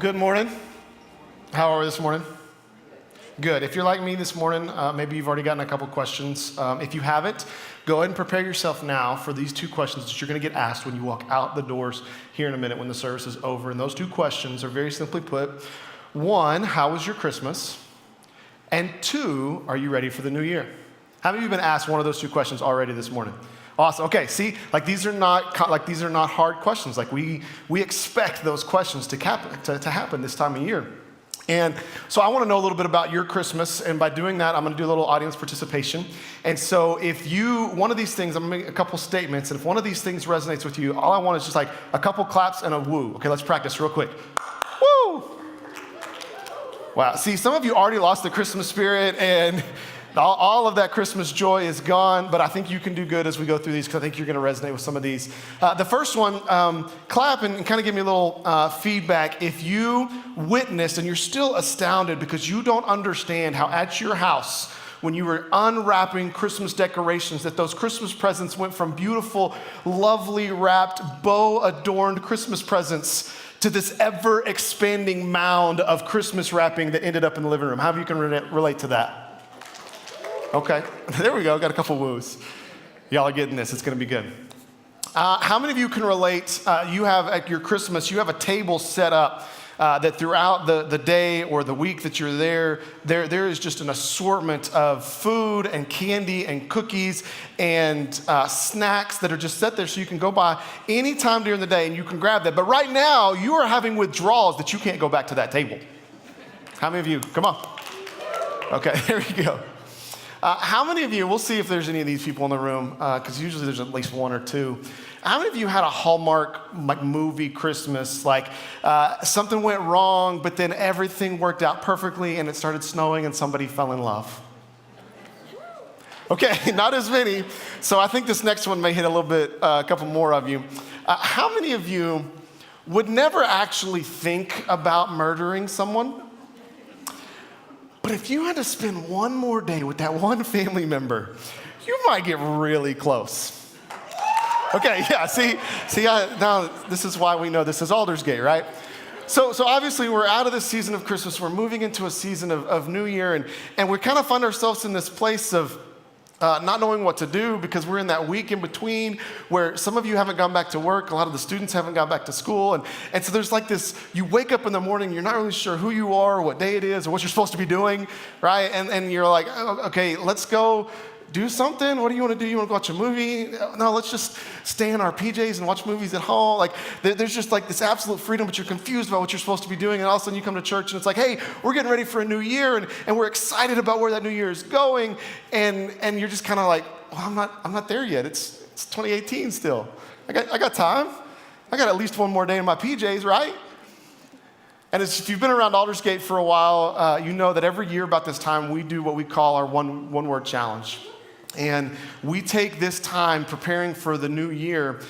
Good morning. How are we this morning? Good. If you're like me this morning, maybe you've already gotten a couple questions. If you haven't, go ahead and prepare yourself now for these two questions that you're going to get asked when you walk out the doors here in a minute when the service is over. And those two questions are very simply put. One, how was your Christmas? And two, are you ready for the new year? How many of you have been asked one of those two questions already this morning? Awesome. Okay, see, these are not hard questions. We expect those questions to happen this time of year. And so I want to know a little bit about your Christmas, and by doing that, I'm going to do a little audience participation. And so one of these things, I'm going to make a couple statements, and if one of these things resonates with you, all I want is just a couple claps and a woo. Okay, let's practice real quick. Woo! Wow, see, some of you already lost the Christmas spirit, and all of that Christmas joy is gone, but I think you can do good as we go through these because I think you're going to resonate with some of these. The first one, clap and kind of give me a little feedback. If you witnessed and you're still astounded because you don't understand how at your house, when you were unwrapping Christmas decorations, that those Christmas presents went from beautiful, lovely wrapped, bow-adorned Christmas presents to this ever-expanding mound of Christmas wrapping that ended up in the living room. How many of you can relate to that? Okay, there we go. Got a couple woos. Y'all are getting this. It's going to be good. How many of you can relate? You have at your Christmas, you have a table set up that throughout the day or the week that you're there is just an assortment of food and candy and cookies and snacks that are just set there so you can go by any time during the day and you can grab that. But right now, you are having withdrawals that you can't go back to that table. How many of you? Come on. Okay, there you go. How many of you, we'll see if there's any of these people in the room, because usually there's at least one or two. How many of you had a Hallmark movie Christmas, something went wrong, but then everything worked out perfectly and it started snowing and somebody fell in love? Okay, not as many. So I think this next one may hit a couple more of you. How many of you would never actually think about murdering someone? But if you had to spend one more day with that one family member, you might get really close. Okay, yeah, see, now this is why we know this is Aldersgate, right? So obviously we're out of this season of Christmas, we're moving into a season of New Year, and we kind of find ourselves in this place of not knowing what to do because we're in that week in between where some of you haven't gone back to work, a lot of the students haven't gone back to school, and so there's this, you wake up in the morning, you're not really sure who you are, or what day it is, or what you're supposed to be doing, right? And you're like, oh, okay, let's go do something. What do you want to do? You want to go watch a movie? No, let's just stay in our PJs and watch movies at home. There's just this absolute freedom, but you're confused about what you're supposed to be doing. And all of a sudden you come to church and it's hey, we're getting ready for a new year. And we're excited about where that new year is going. And you're just kind of well, I'm not there yet. It's 2018 still. I got time. I got at least one more day in my PJs, right? And if you've been around Aldersgate for a while, you know that every year about this time, we do what we call our one-word challenge. And we take this time preparing for the new year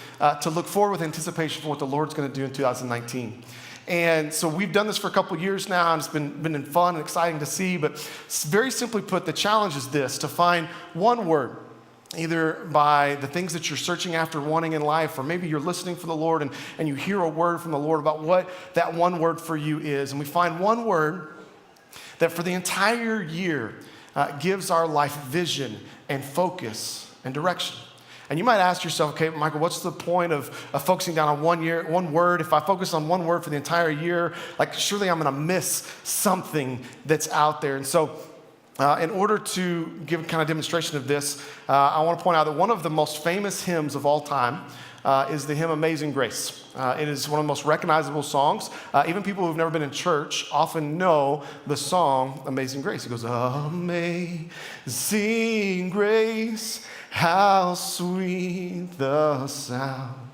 to look forward with anticipation for what the Lord's going to do in 2019. And so we've done this for a couple years now, and it's been fun and exciting to see. But very simply put, the challenge is this: to find one word, either by the things that you're searching after, wanting in life, or maybe you're listening for the Lord and you hear a word from the Lord about what that one word for you is. And we find one word that for the entire year gives our life vision and focus and direction. And you might ask yourself, okay, Michael, what's the point of focusing down on one word? If I focus on one word for the entire year, surely I'm going to miss something that's out there. And so in order to give kind of demonstration of this, I want to point out that one of the most famous hymns of all time is the hymn Amazing Grace. It is one of the most recognizable songs. Even people who've never been in church often know the song Amazing Grace. It goes, Amazing Grace, how sweet the sound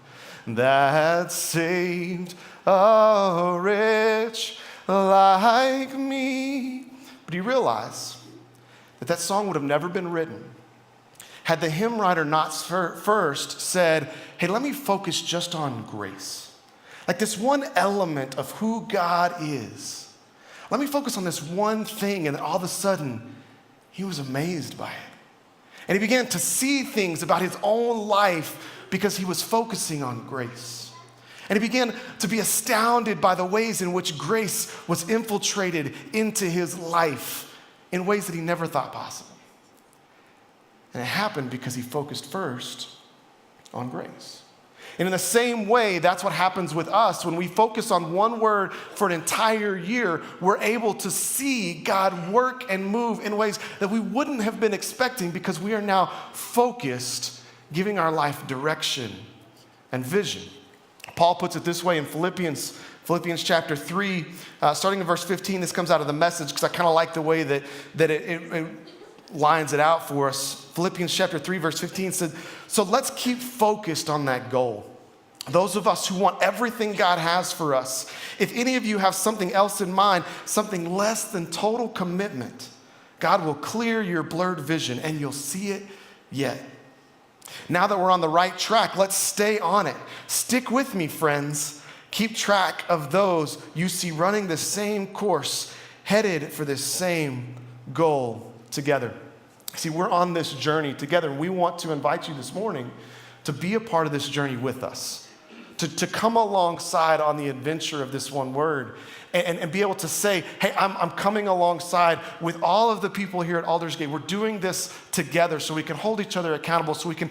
that saved a wretch like me. But do you realize that song would have never been written had the hymn writer not first said, hey, let me focus just on grace. This one element of who God is. Let me focus on this one thing, and then all of a sudden, he was amazed by it. And he began to see things about his own life because he was focusing on grace. And he began to be astounded by the ways in which grace was infiltrated into his life in ways that he never thought possible. And it happened because he focused first on grace. And in the same way, that's what happens with us. When we focus on one word for an entire year, we're able to see God work and move in ways that we wouldn't have been expecting because we are now focused, giving our life direction and vision. Paul puts it this way in Philippians chapter 3, starting in verse 15. This comes out of the Message because I kind of like the way that it lines it out for us. Philippians chapter 3, verse 15 said, so let's keep focused on that goal. Those of us who want everything God has for us, if any of you have something else in mind, something less than total commitment, God will clear your blurred vision and you'll see it yet. Now that we're on the right track, let's stay on it. Stick with me, friends. Keep track of those you see running the same course, headed for this same goal together. See, we're on this journey together, and we want to invite you this morning to be a part of this journey with us, to come alongside on the adventure of this one word and be able to say, hey, I'm coming alongside with all of the people here at Aldersgate. We're doing this together so we can hold each other accountable, so we can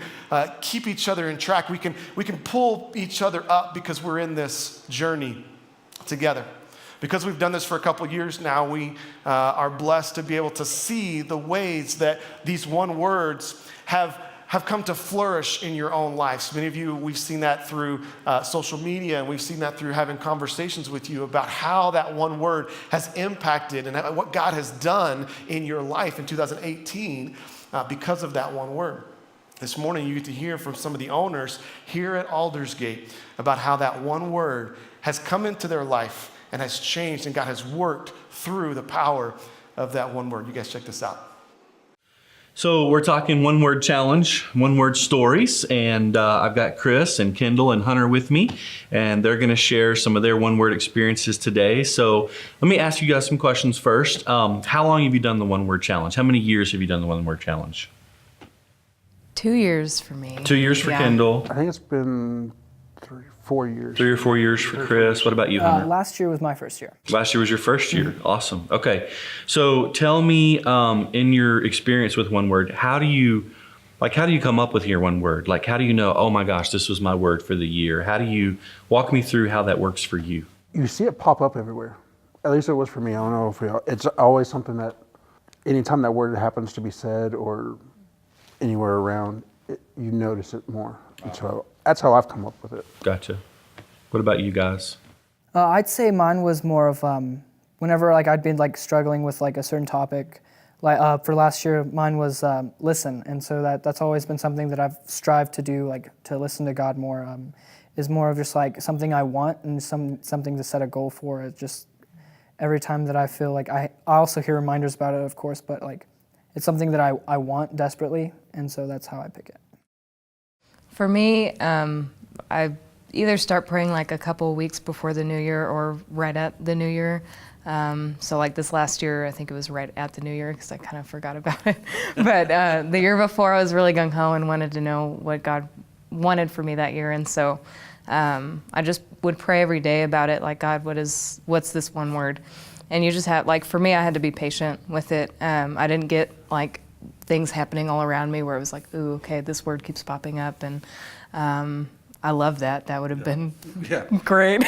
keep each other in track. We can pull each other up because we're in this journey together. Because we've done this for a couple years now, we are blessed to be able to see the ways that these one words have come to flourish in your own lives. Many of you, we've seen that through social media, and we've seen that through having conversations with you about how that one word has impacted and what God has done in your life in 2018 because of that one word. This morning, you get to hear from some of the owners here at Aldersgate about how that one word has come into their life and has changed, and God has worked through the power of that one word. You guys check this out. So we're talking one word challenge, one word stories, and I've got Chris and Kendall and Hunter with me, and they're going to share some of their one word experiences today. So let me ask you guys some questions first. How long have you done the one word challenge? How many years have you done the one word challenge? 2 years for me. 2 years for Kendall. I think it's been 4 years. 3 or 4 years for Chris. What about you, Hunter? Last year was my first year. Last year was your first year. Awesome. Okay. So tell me, in your experience with one word, how do you come up with your one word? Like, how do you know, oh my gosh, this was my word for the year? How do you walk me through how that works for you? You see it pop up everywhere. At least it was for me. I don't know if it's always something that anytime that word happens to be said or anywhere around, you notice it more. And so that's how I've come up with it. Gotcha. What about you guys? I'd say mine was more of whenever I'd been struggling with a certain topic. For last year, mine was listen, and so that's always been something that I've strived to do, to listen to God more. Is more of just something I want and something to set a goal for. It's just every time that I feel I also hear reminders about it, of course, but it's something that I want desperately, and so that's how I pick it. For me, I either start praying a couple of weeks before the new year or right at the new year. So this last year, I think it was right at the new year because I kind of forgot about it. But the year before, I was really gung-ho and wanted to know what God wanted for me that year. And so I just would pray every day about it, God, what's this one word? And you just have, for me, I had to be patient with it. I didn't get things happening all around me where it was ooh, okay, this word keeps popping up. And I love that. That would have been great.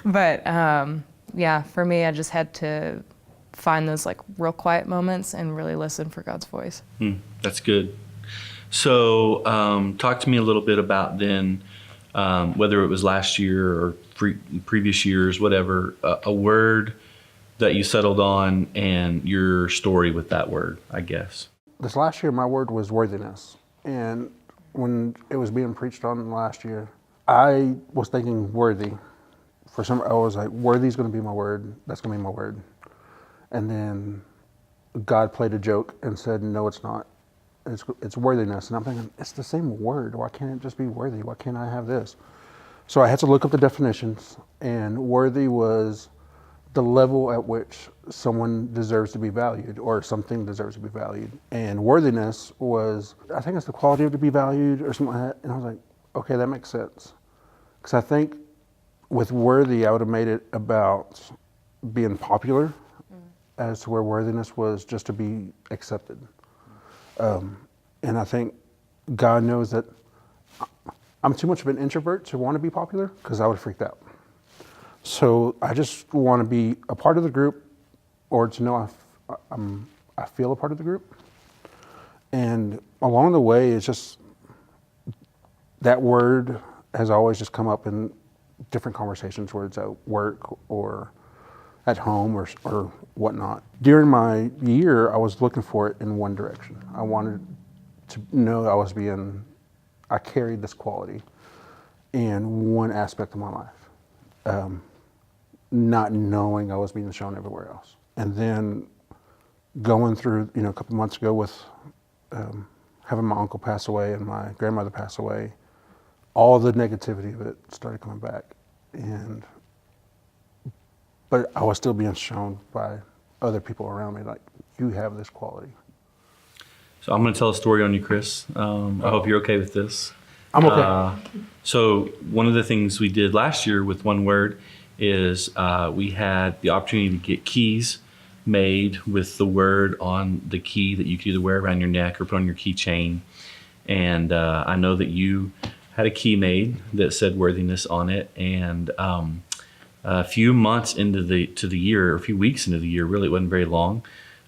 But for me, I just had to find those real quiet moments and really listen for God's voice. That's good. So talk to me a little bit about then, whether it was last year or previous years, whatever, a word that you settled on and your story with that word, I guess. This last year, my word was worthiness. And when it was being preached on last year, I was thinking worthy. I was worthy is going to be my word. That's going to be my word. And then God played a joke and said, no, it's not. It's worthiness. And I'm thinking, it's the same word. Why can't it just be worthy? Why can't I have this? So I had to look up the definitions, and worthy was the level at which someone deserves to be valued or something deserves to be valued. And worthiness was, I think it's the quality of to be valued or something like that. And I was like, okay, that makes sense. Because I think with worthy, I would have made it about being popular, as to where worthiness was just to be accepted. And I think God knows that I'm too much of an introvert to want to be popular, because I would have freaked out. So I just want to be a part of the group, or to know I feel a part of the group. And along the way, it's just that word has always just come up in different conversations, whether it's at work or at home or whatnot. During my year, I was looking for it in one direction. I wanted to know I carried this quality in one aspect of my life, not knowing I was being shown everywhere else. And then going through, a couple months ago with having my uncle pass away and my grandmother pass away, all the negativity of it started coming back. But I was still being shown by other people around me, like, you have this quality. So I'm going to tell a story on you, Chris. I hope you're okay with this. I'm okay. So one of the things we did last year with One Word is we had the opportunity to get keys made with the word on the key that you could either wear around your neck or put on your keychain. And I know that you had a key made that said worthiness on it. And a few months into the year, or a few weeks into the year, really, it wasn't very long,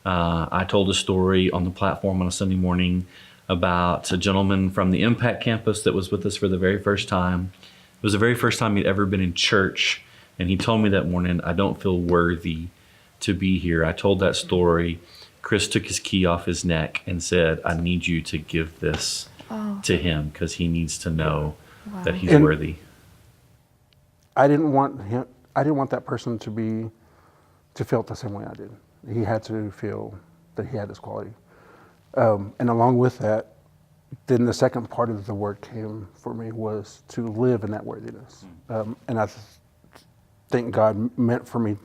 I told a story on the platform on a Sunday morning about a gentleman from the Impact campus that was with us for the very first time. It was the very first time he'd ever been in church. And he told me that morning, I don't feel worthy to be here. I told that story. Chris took his key off his neck and said, I need you to give this to him, because he needs to know that he's worthy. I didn't want that person to feel it the same way I did. He had to feel that he had this quality. And along with that, then the second part of the word came for me was to live in that worthiness. And I think God meant for me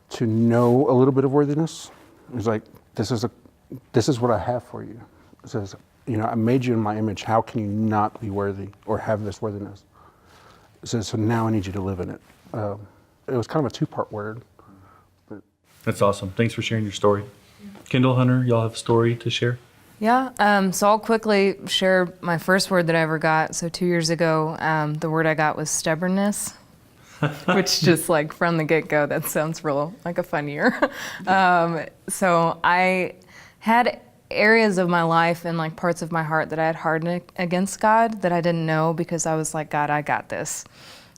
to know a little bit of worthiness. It was like, this is what I have for you. It says, I made you in my image. How can you not be worthy or have this worthiness? It says, so now I need you to live in it. It was kind of a two-part word. That's awesome. Thanks for sharing your story. Kendall, Hunter, y'all have a story to share? Yeah, so I'll quickly share my first word that I ever got. So 2 years ago, the word I got was stubbornness, which just like from the get-go, that sounds real like a fun year. So I had areas of my life and like parts of my heart that I had hardened against God that I didn't know, because I was like, God, I got this.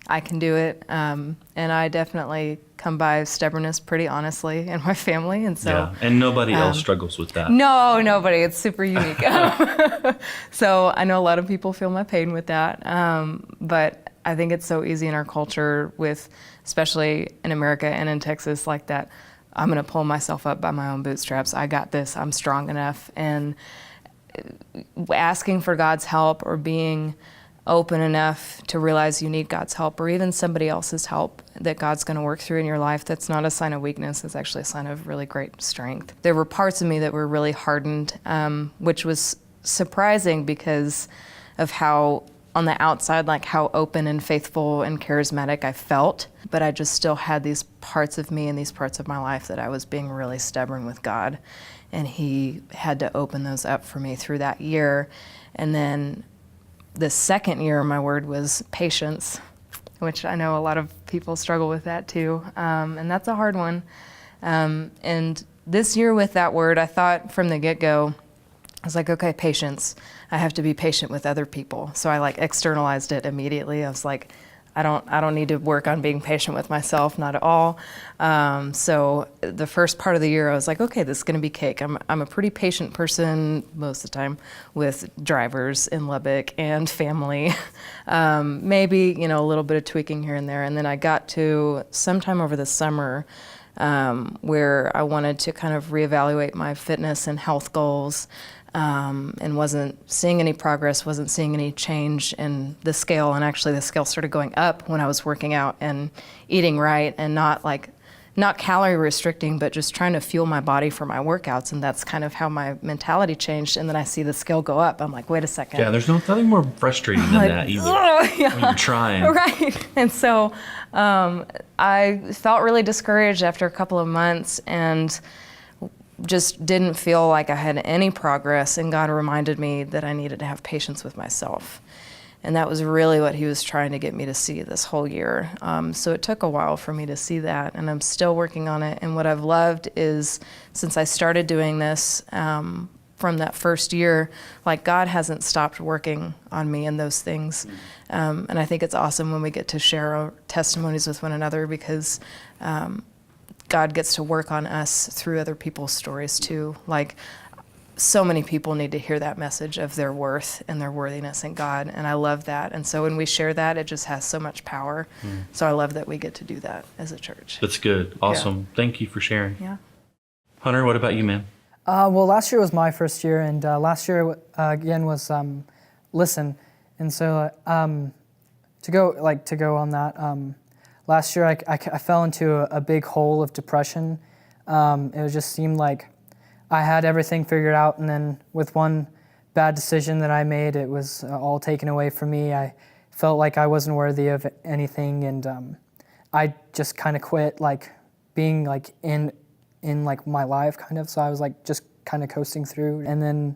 I can do it. And I definitely come by stubbornness pretty honestly in my family. And so, yeah, and nobody else struggles with that. No, nobody. It's super unique. So I know a lot of people feel my pain with that. But I think it's so easy in our culture, with, especially in America and in Texas, like that, I'm going to pull myself up by my own bootstraps. I got this. I'm strong enough. And asking for God's help, or being open enough to realize you need God's help, or even somebody else's help that God's going to work through in your life, that's not a sign of weakness. It's actually a sign of really great strength. There were parts of me that were really hardened, which was surprising because of how, on the outside, like how open and faithful and charismatic I felt. But I just still had these parts of me and these parts of my life that I was being really stubborn with God. And He had to open those up for me through that year. And then the second year, my word was patience, which I know a lot of people struggle with that too. And that's a hard one. And this year with that word, I thought from the get-go, I was like, okay, patience. I have to be patient with other people. So I like externalized it immediately. I was like, I don't need to work on being patient with myself, not at all. So the first part of the year, I was like, okay, this is going to be cake. I'm a pretty patient person most of the time with drivers in Lubbock and family. Maybe, a little bit of tweaking here and there. And then I got to sometime over the summer where I wanted to kind of reevaluate my fitness and health goals. And wasn't seeing any progress, wasn't seeing any change in the scale. And actually the scale started going up when I was working out and eating right, and not like not calorie restricting, but just trying to fuel my body for my workouts. And that's kind of how my mentality changed. And then I see the scale go up. I'm like, wait a second. Yeah, there's nothing more frustrating than that either. When you're trying. Right. And so I felt really discouraged after a couple of months and just didn't feel like I had any progress. And God reminded me that I needed to have patience with myself. And that was really what he was trying to get me to see this whole year. So it took a while for me to see that, and I'm still working on it. And what I've loved is, since I started doing this, from that first year, like God hasn't stopped working on me in those things. And I think it's awesome when we get to share our testimonies with one another, because God gets to work on us through other people's stories too. Like, so many people need to hear that message of their worth and their worthiness in God, and I love that. And so when we share that, it just has so much power. So I love that we get to do that as a church. That's good. Awesome. Yeah. Thank you for sharing. Yeah. Hunter, what about you, man? Well, last year was my first year, and last year again was listen. And so to go on that, last year I fell into a big hole of depression. It just seemed like I had everything figured out, and then with one bad decision that I made, it was all taken away from me. I felt like I wasn't worthy of anything, and I just kind of quit, like being like in like my life kind of. So I was like just kind of coasting through, and then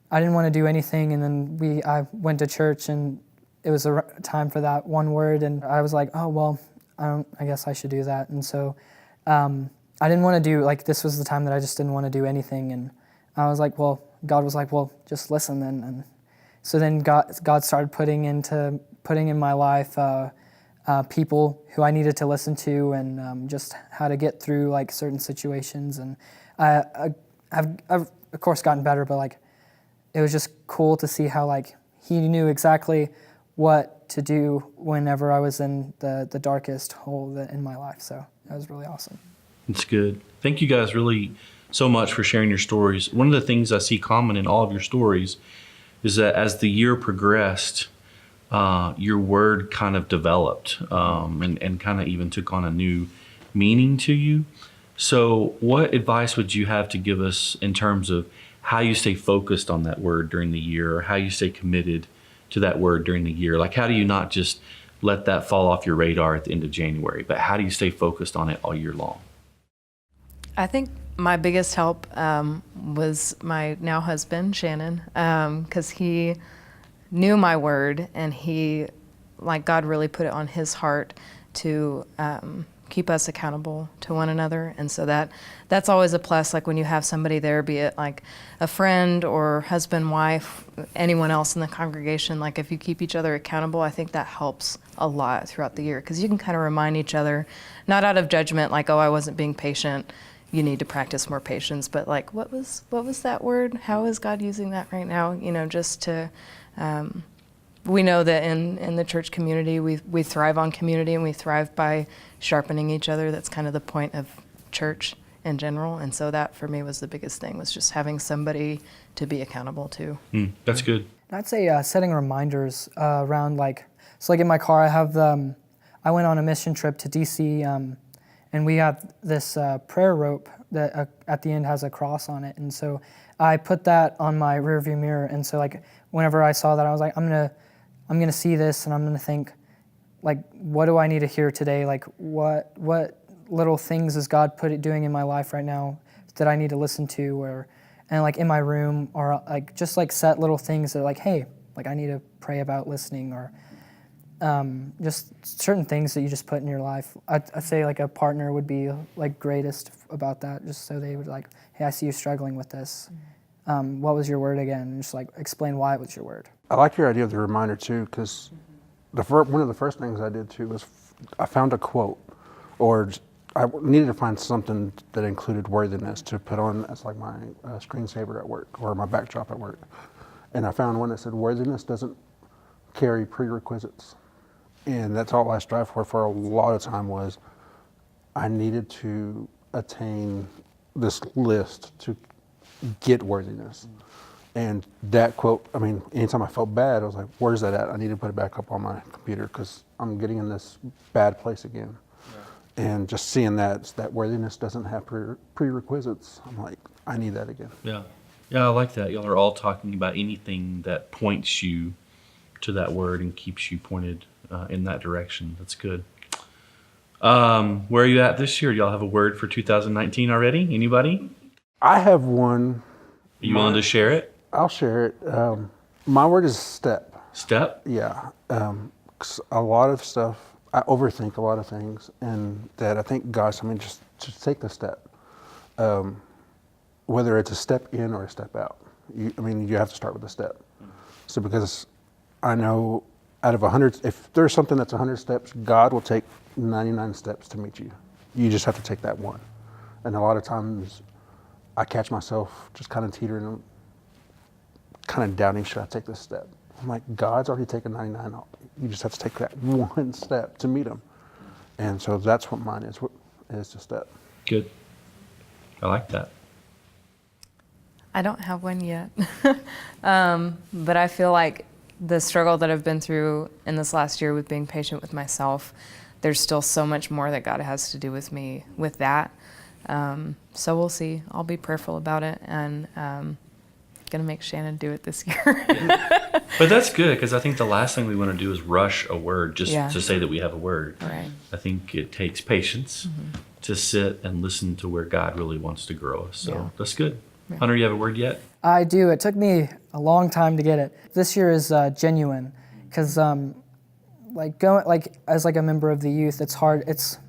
I didn't want to do anything. And then I went to church, and it was a time for that one word, and I was like, oh well, I guess I should do that. And so I didn't want to do, like, this was the time that I just didn't want to do anything. And I was like, well, God was like, well, just listen then. And so then God started putting in my life people who I needed to listen to, and just how to get through like certain situations. And I've of course gotten better, but like it was just cool to see how like he knew exactly what to do whenever I was in the darkest hole in my life. So that was really awesome. It's good. Thank you guys really so much for sharing your stories. One of the things I see common in all of your stories is that as the year progressed, your word kind of developed and kind of even took on a new meaning to you. So what advice would you have to give us in terms of how you stay focused on that word during the year, or how you stay committed to that word during the year? Like, how do you not just let that fall off your radar at the end of January, but how do you stay focused on it all year long? I think my biggest help was my now husband, Shannon, because he knew my word, and God really put it on his heart to keep us accountable to one another. And so that's always a plus, like when you have somebody there, be it like a friend or husband, wife, anyone else in the congregation, like if you keep each other accountable, I think that helps a lot throughout the year, because you can kind of remind each other, not out of judgment, like, oh, I wasn't being patient, you need to practice more patience, but like, what was that word? How is God using that right now? You know, just to, we know that in the church community, we thrive on community, and we thrive by sharpening each other. That's kind of the point of church in general. And so that for me was the biggest thing, was just having somebody to be accountable to. That's good. I'd say setting reminders around so in my car, I went on a mission trip to DC, and we have this prayer rope that at the end has a cross on it. And so I put that on my rearview mirror. And so like whenever I saw that, I was like, I'm gonna see this, and I'm gonna think, like, what do I need to hear today? Like, what little things is God doing in my life right now that I need to listen to, and like in my room, or like just like set little things that are like, hey, like I need to pray about listening, or just certain things that you just put in your life. I'd say like a partner would be like greatest about that, just so they would like, hey, I see you struggling with this. What was your word again? And just like explain why it was your word. I like your idea of the reminder too, because one of the first things I did too was I found a quote, or I needed to find something that included worthiness to put on as like my screensaver at work, or my backdrop at work. And I found one that said, worthiness doesn't carry prerequisites. And that's all I strive for a lot of time, was I needed to attain this list to get worthiness. And that quote, I mean, anytime I felt bad, I was like, where's that at? I need to put it back up on my computer, because I'm getting in this bad place again. And just seeing that worthiness doesn't have prerequisites. I'm like, I need that again. Yeah. Yeah, I like that. Y'all are all talking about anything that points you to that word and keeps you pointed in that direction. That's good. Where are you at this year? Y'all have a word for 2019 already? Anybody? I have one. Are you willing to share it? I'll share it. My word is step. Step? Yeah. 'Cause a lot of stuff, I overthink a lot of things, and that I think God's telling me just take the step. Whether it's a step in or a step out. You have to start with a step. So because I know out of 100, if there's something that's 100 steps, God will take 99 steps to meet you. You just have to take that one. And a lot of times I catch myself just kind of teetering, kind of doubting, should I take this step? I'm like, God's already taken 99 off. You just have to take that one step to meet him. And so that's what mine is the step. Good. I like that. I don't have one yet. But I feel like the struggle that I've been through in this last year with being patient with myself, there's still so much more that God has to do with me with that. So we'll see. I'll be prayerful about it, and gonna make Shannon do it this year. But that's good, because I think the last thing we want to do is rush a word just Yeah. to say that we have a word. Right. I think it takes patience to sit and listen to where God really wants to grow us. So Yeah. that's good. Yeah. Hunter, you have a word yet? I do. It took me a long time to get it. This year is genuine, because as a member of the youth, it's hard. It's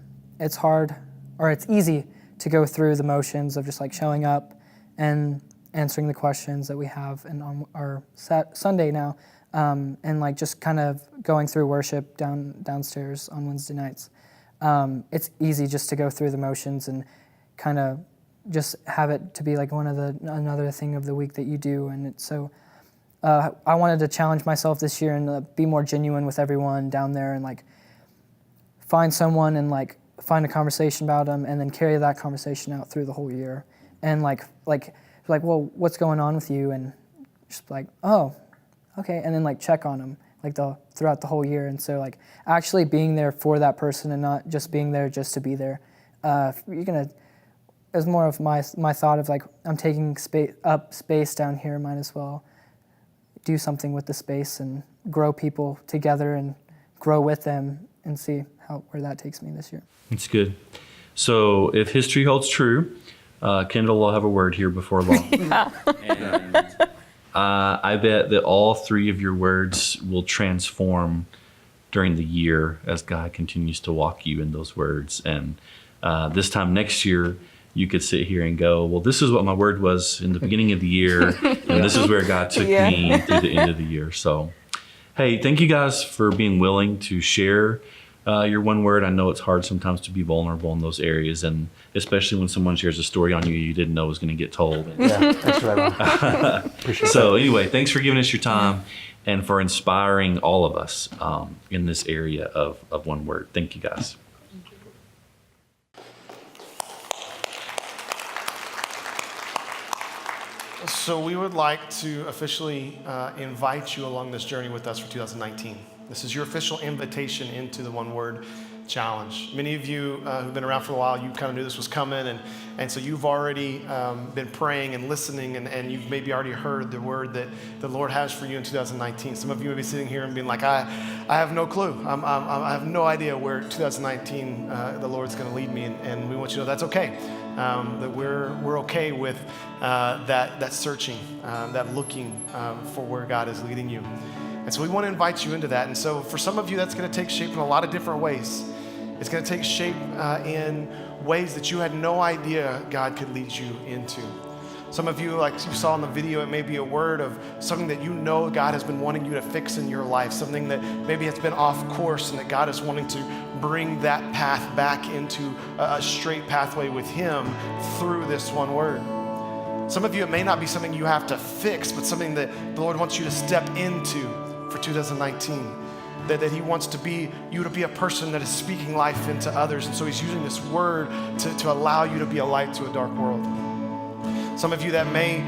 hard, or it's easy to go through the motions of just like showing up and answering the questions that we have and on our Sunday now, and like just kind of going through worship downstairs on Wednesday nights. It's easy just to go through the motions and kind of just have it to be like another thing of the week that you do. And so I wanted to challenge myself this year and be more genuine with everyone down there, and like find someone and like find a conversation about them, and then carry that conversation out through the whole year. And like, well, what's going on with you? And just like, oh, okay. And then like check on them throughout the whole year. And so like actually being there for that person and not just being there just to be there. It was more of my thought of like, I'm taking space down here, might as well do something with the space and grow people together and grow with them and see where that takes me this year. It's good. So if history holds true, Kendall will have a word here before long. And I bet that all three of your words will transform during the year as God continues to walk you in those words. And this time next year, you could sit here and go, well, this is what my word was in the beginning of the year, and this is where God took me through the end of the year. So, hey, thank you guys for being willing to share your one word. I know it's hard sometimes to be vulnerable in those areas, and especially when someone shares a story on you didn't know was going to get told. Yeah, thanks for that. Appreciate So that. anyway, thanks for giving us your time and for inspiring all of us in this area of one word. Thank you, guys. So we would like to officially invite you along this journey with us for 2019. This is your official invitation into the One Word Challenge. Many of you who've been around for a while, you kind of knew this was coming, and so you've already been praying and listening, and you've maybe already heard the word that the Lord has for you in 2019. Some of you may be sitting here and being like, I have no clue. I have no idea where 2019 the Lord's going to lead me, and we want you to know that's okay. That we're okay with that searching, that looking for where God is leading you. And so we want to invite you into that. And so for some of you, that's going to take shape in a lot of different ways. It's going to take shape in ways that you had no idea God could lead you into. Some of you, like you saw in the video, it may be a word of something that you know God has been wanting you to fix in your life, something that maybe has been off course and that God is wanting to bring that path back into a straight pathway with Him through this one word. Some of you, it may not be something you have to fix, but something that the Lord wants you to step into for 2019. That He wants you to be a person that is speaking life into others. And so He's using this word to allow you to be a light to a dark world. Some of you, that may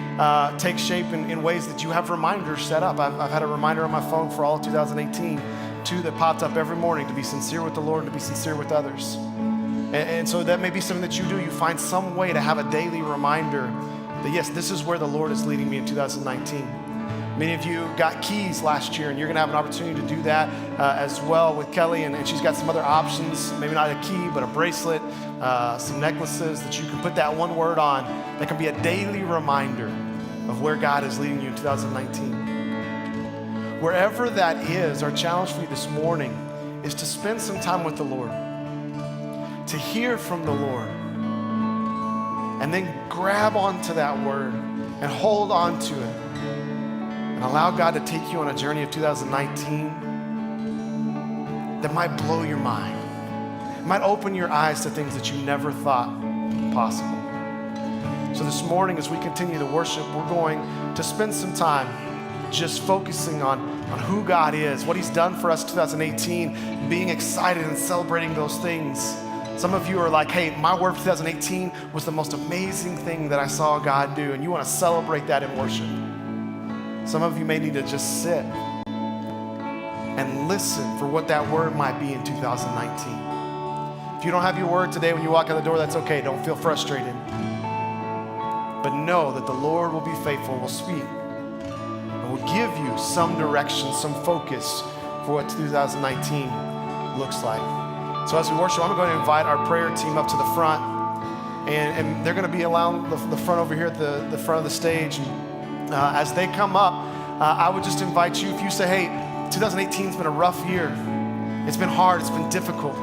take shape in ways that you have reminders set up. I've had a reminder on my phone for all of 2018, 2 that popped up every morning, to be sincere with the Lord and to be sincere with others. And so that may be something that you do. You find some way to have a daily reminder that, yes, this is where the Lord is leading me in 2019. Many of you got keys last year, and you're gonna have an opportunity to do that as well with Kelly, and she's got some other options, maybe not a key, but a bracelet, some necklaces that you can put that one word on that can be a daily reminder of where God is leading you in 2019. Wherever that is, our challenge for you this morning is to spend some time with the Lord, to hear from the Lord, and then grab onto that word and hold on to it and allow God to take you on a journey of 2019 that might blow your mind. It might open your eyes to things that you never thought possible. So this morning, as we continue to worship, we're going to spend some time just focusing on who God is, what he's done for us in 2018, being excited and celebrating those things. Some of you are like, hey, my word for 2018 was the most amazing thing that I saw God do, and you want to celebrate that in worship. Some of you may need to just sit and listen for what that word might be in 2019. If you don't have your word today when you walk out the door, that's okay. Don't feel frustrated. But know that the Lord will be faithful, will speak, and will give you some direction, some focus for what 2019 looks like. So as we worship, I'm going to invite our prayer team up to the front, and they're going to be along the front over here at the front of the stage. And as they come up, I would just invite you, if you say, hey, 2018's been a rough year. It's been hard, it's been difficult.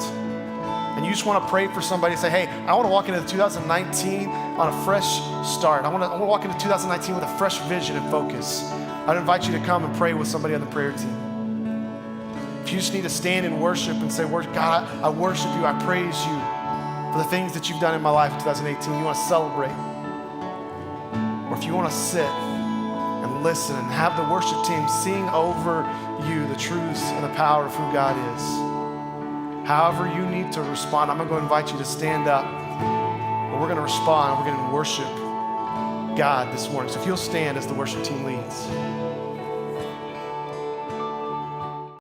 And you just want to pray for somebody and say, hey, I want to walk into 2019 on a fresh start. I want to walk into 2019 with a fresh vision and focus. I'd invite you to come and pray with somebody on the prayer team. If you just need to stand and worship and say, God, I worship you, I praise you for the things that you've done in my life in 2018, you want to celebrate. Or if you want to sit and listen and have the worship team sing over you the truths and the power of who God is. However you need to respond, I'm going to go invite you to stand up. But we're going to respond, and we're going to worship God this morning. So if you'll stand as the worship team leads.